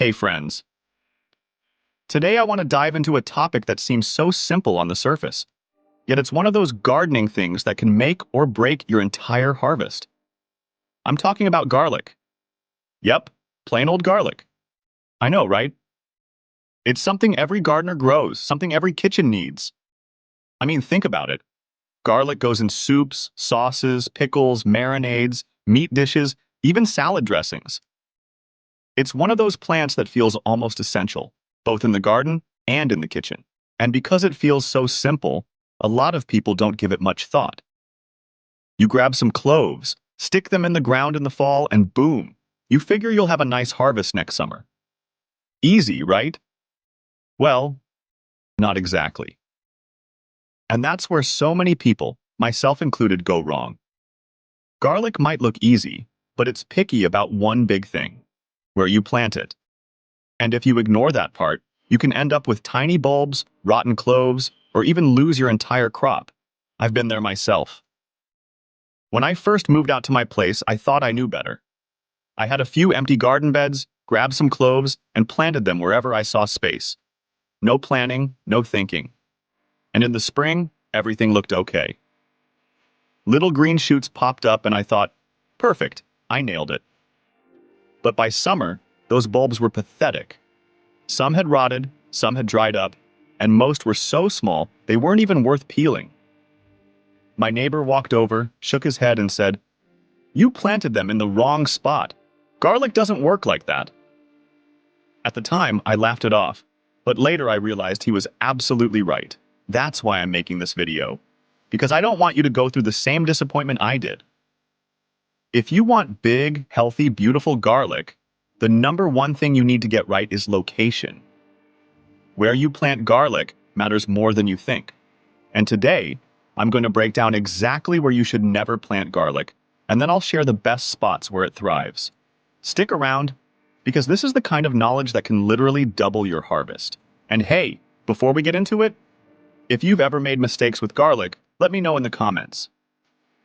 Hey friends, today I want to dive into a topic that seems so simple on the surface, yet it's one of those gardening things that can make or break your entire harvest. I'm talking about garlic. Yep, plain old garlic. I know, right? It's something every gardener grows, something every kitchen needs. I mean, think about it. Garlic goes in soups, sauces, pickles, marinades, meat dishes, even salad dressings. It's one of those plants that feels almost essential, both in the garden and in the kitchen. And because it feels so simple, a lot of people don't give it much thought. You grab some cloves, stick them in the ground in the fall, and boom, you figure you'll have a nice harvest next summer. Easy, right? Well, not exactly. And that's where so many people, myself included, go wrong. Garlic might look easy, but it's picky about one big thing: where you plant it. And if you ignore that part, you can end up with tiny bulbs, rotten cloves, or even lose your entire crop. I've been there myself. When I first moved out to my place, I thought I knew better. I had a few empty garden beds, grabbed some cloves, and planted them wherever I saw space. No planning, no thinking. And in the spring, everything looked okay. Little green shoots popped up and I thought, perfect, I nailed it. But by summer, those bulbs were pathetic. Some had rotted, some had dried up, and most were so small they weren't even worth peeling. My neighbor walked over, shook his head, and said, "You planted them in the wrong spot. Garlic doesn't work like that." At the time, I laughed it off, but later I realized he was absolutely right. That's why I'm making this video, because I don't want you to go through the same disappointment I did. If you want big, healthy, beautiful garlic, the number one thing you need to get right is location. Where you plant garlic matters more than you think. And today, I'm going to break down exactly where you should never plant garlic, and then I'll share the best spots where it thrives. Stick around, because this is the kind of knowledge that can literally double your harvest. And hey, before we get into it, if you've ever made mistakes with garlic, let me know in the comments.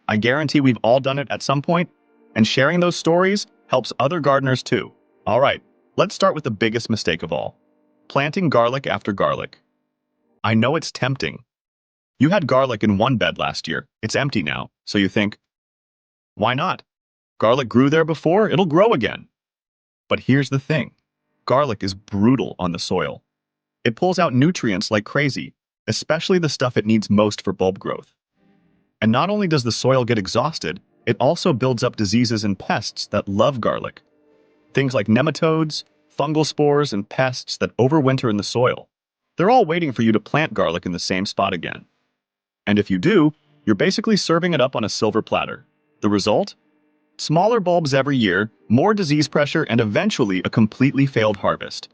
I guarantee we've all done it at some point, and sharing those stories helps other gardeners too. All right, let's start with the biggest mistake of all: planting garlic after garlic. I know it's tempting. You had garlic in one bed last year. It's empty now, so you think, why not? Garlic grew there before, it'll grow again. But here's the thing. Garlic is brutal on the soil. It pulls out nutrients like crazy, especially the stuff it needs most for bulb growth. And not only does the soil get exhausted, it also builds up diseases and pests that love garlic. Things like nematodes, fungal spores, and pests that overwinter in the soil. They're all waiting for you to plant garlic in the same spot again. And if you do, you're basically serving it up on a silver platter. The result? Smaller bulbs every year, more disease pressure, and eventually a completely failed harvest.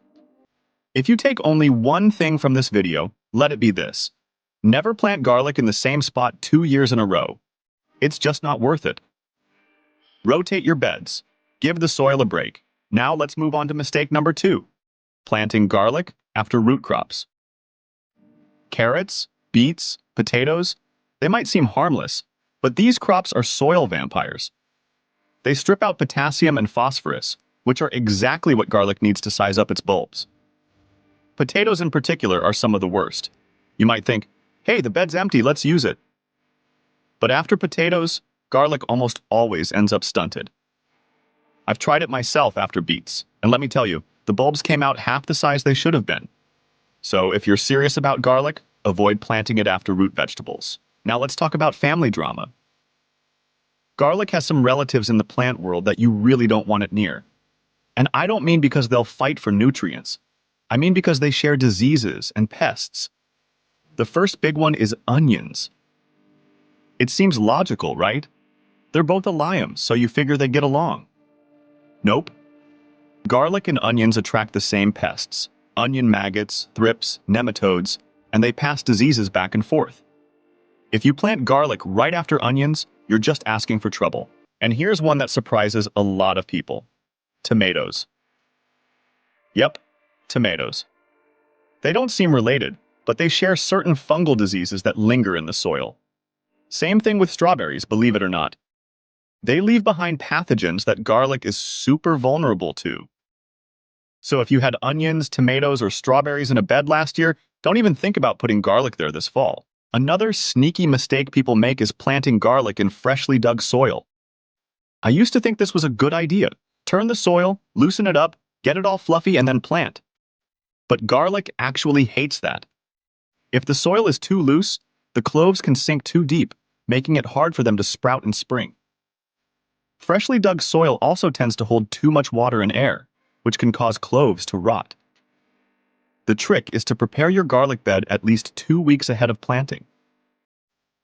If you take only one thing from this video, let it be this: never plant garlic in the same spot 2 years in a row. It's just not worth it. Rotate your beds. Give the soil a break. Now let's move on to mistake number 2: planting garlic after root crops. Carrots, beets, potatoes, they might seem harmless, but these crops are soil vampires. They strip out potassium and phosphorus, which are exactly what garlic needs to size up its bulbs. Potatoes in particular are some of the worst. You might think, hey, the bed's empty, let's use it. But after potatoes, garlic almost always ends up stunted. I've tried it myself after beets, and let me tell you, the bulbs came out half the size they should have been. So if you're serious about garlic, avoid planting it after root vegetables. Now let's talk about family drama. Garlic has some relatives in the plant world that you really don't want it near. And I don't mean because they'll fight for nutrients. I mean because they share diseases and pests. The first big one is onions. It seems logical, right? They're both alliums, so you figure they get along. Nope. Garlic and onions attract the same pests: onion maggots, thrips, nematodes, and they pass diseases back and forth. If you plant garlic right after onions, you're just asking for trouble. And here's one that surprises a lot of people: tomatoes. Yep, tomatoes. They don't seem related, but they share certain fungal diseases that linger in the soil. Same thing with strawberries, believe it or not. They leave behind pathogens that garlic is super vulnerable to. So if you had onions, tomatoes, or strawberries in a bed last year, don't even think about putting garlic there this fall. Another sneaky mistake people make is planting garlic in freshly dug soil. I used to think this was a good idea. Turn the soil, loosen it up, get it all fluffy, and then plant. But garlic actually hates that. If the soil is too loose, the cloves can sink too deep, making it hard for them to sprout in spring. Freshly dug soil also tends to hold too much water and air, which can cause cloves to rot. The trick is to prepare your garlic bed at least 2 weeks ahead of planting.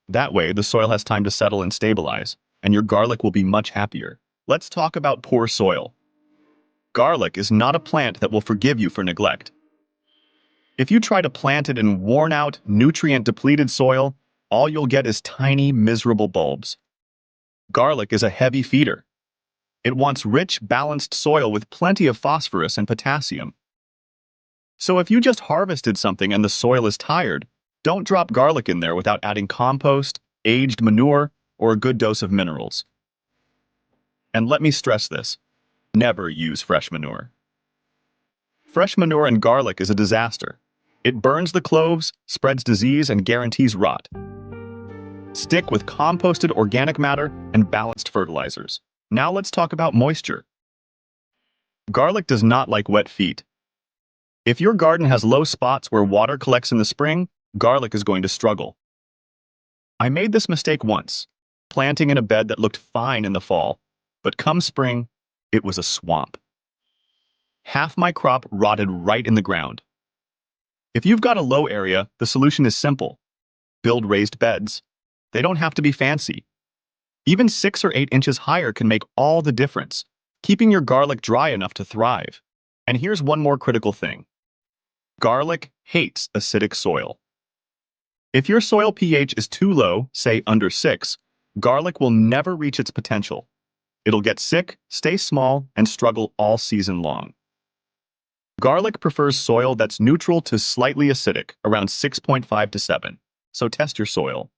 That way, the soil has time to settle and stabilize, and your garlic will be much happier. Let's talk about poor soil. Garlic is not a plant that will forgive you for neglect. If you try to plant it in worn-out, nutrient-depleted soil, all you'll get is tiny, miserable bulbs. Garlic is a heavy feeder. It wants rich, balanced soil with plenty of phosphorus and potassium. So if you just harvested something and the soil is tired, don't drop garlic in there without adding compost, aged manure, or a good dose of minerals. And let me stress this, never use fresh manure. Fresh manure in garlic is a disaster. It burns the cloves, spreads disease, and guarantees rot. Stick with composted organic matter and balanced fertilizers. Now let's talk about moisture. Garlic does not like wet feet. If your garden has low spots where water collects in the spring, garlic is going to struggle. I made this mistake once, planting in a bed that looked fine in the fall, but come spring, it was a swamp. Half my crop rotted right in the ground. If you've got a low area, the solution is simple. Build raised beds. They don't have to be fancy. Even 6 or 8 inches higher can make all the difference, keeping your garlic dry enough to thrive. And here's one more critical thing. Garlic hates acidic soil. If your soil pH is too low, say under 6, garlic will never reach its potential. It'll get sick, stay small, and struggle all season long. Garlic prefers soil that's neutral to slightly acidic, around 6.5 to 7. So test your soil.